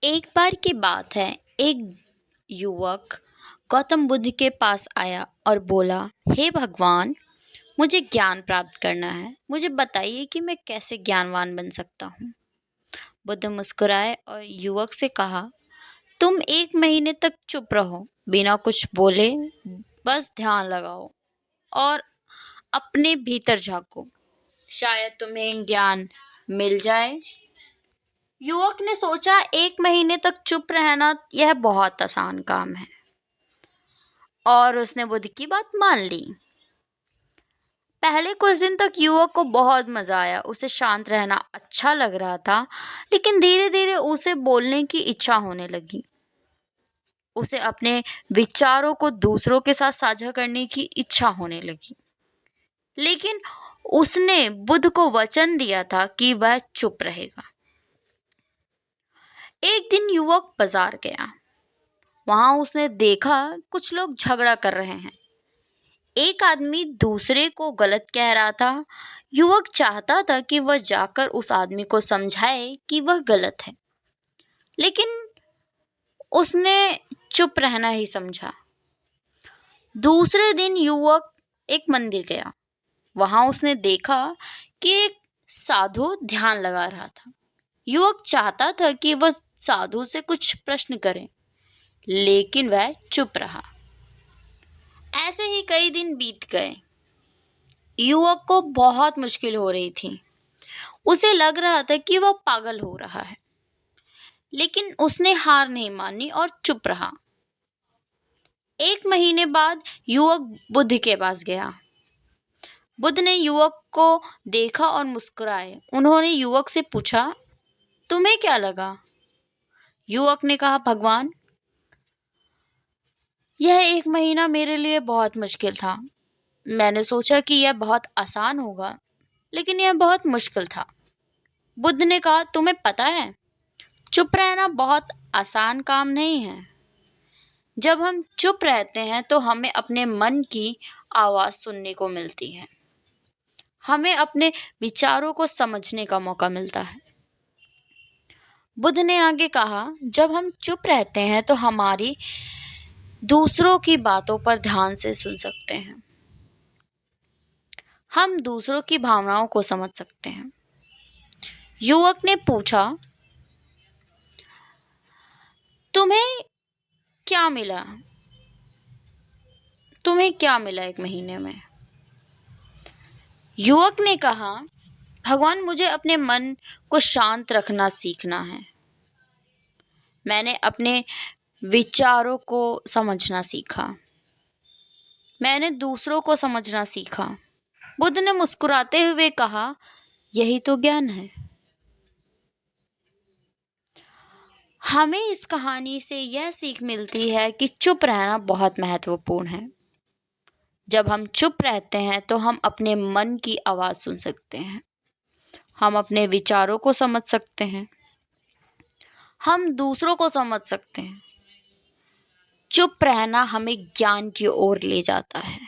एक बार की बात है। एक युवक गौतम बुद्ध के पास आया और बोला, हे भगवान, मुझे ज्ञान प्राप्त करना है। मुझे बताइए कि मैं कैसे ज्ञानवान बन सकता हूँ। बुद्ध मुस्कुराए और युवक से कहा, तुम 1 महीने तक चुप रहो, बिना कुछ बोले, बस ध्यान लगाओ और अपने भीतर झांको। शायद तुम्हें ज्ञान मिल जाए। युवक ने सोचा, 1 महीने तक चुप रहना यह बहुत आसान काम है, और उसने बुद्ध की बात मान ली। पहले कुछ दिन तक युवक को बहुत मजा आया। उसे शांत रहना अच्छा लग रहा था, लेकिन धीरे धीरे उसे बोलने की इच्छा होने लगी। उसे अपने विचारों को दूसरों के साथ साझा करने की इच्छा होने लगी। लेकिन उसने बुद्ध को वचन दिया था कि वह चुप रहेगा। एक दिन युवक बाजार गया। वहां उसने देखा कुछ लोग झगड़ा कर रहे हैं। एक आदमी दूसरे को गलत कह रहा था। युवक चाहता था कि वह जाकर उस आदमी को समझाए कि वह गलत है, लेकिन उसने चुप रहना ही समझा। दूसरे दिन युवक एक मंदिर गया। वहां उसने देखा कि एक साधु ध्यान लगा रहा था। युवक चाहता था कि वह साधु से कुछ प्रश्न करे, लेकिन वह चुप रहा। ऐसे ही कई दिन बीत गए। युवक को बहुत मुश्किल हो रही थी। उसे लग रहा था कि वह पागल हो रहा है, लेकिन उसने हार नहीं मानी और चुप रहा। 1 महीने बाद युवक बुद्ध के पास गया। बुद्ध ने युवक को देखा और मुस्कुराए। उन्होंने युवक से पूछा, तुम्हें क्या लगा? युवक ने कहा, भगवान, यह 1 महीना मेरे लिए बहुत मुश्किल था। मैंने सोचा कि यह बहुत आसान होगा, लेकिन यह बहुत मुश्किल था। बुद्ध ने कहा, तुम्हें पता है, चुप रहना बहुत आसान काम नहीं है। जब हम चुप रहते हैं तो हमें अपने मन की आवाज सुनने को मिलती है। हमें अपने विचारों को समझने का मौका मिलता है। बुद्ध ने आगे कहा, जब हम चुप रहते हैं तो हमारी दूसरों की बातों पर ध्यान से सुन सकते हैं। हम दूसरों की भावनाओं को समझ सकते हैं। युवक ने पूछा, तुम्हें क्या मिला? तुम्हें क्या मिला 1 महीने में? युवक ने कहा, भगवान, मुझे अपने मन को शांत रखना सीखना है। मैंने अपने विचारों को समझना सीखा। मैंने दूसरों को समझना सीखा। बुद्ध ने मुस्कुराते हुए कहा, यही तो ज्ञान है। हमें इस कहानी से यह सीख मिलती है कि चुप रहना बहुत महत्वपूर्ण है। जब हम चुप रहते हैं तो हम अपने मन की आवाज सुन सकते हैं। हम अपने विचारों को समझ सकते हैं। हम दूसरों को समझ सकते हैं। चुप रहना हमें ज्ञान की ओर ले जाता है।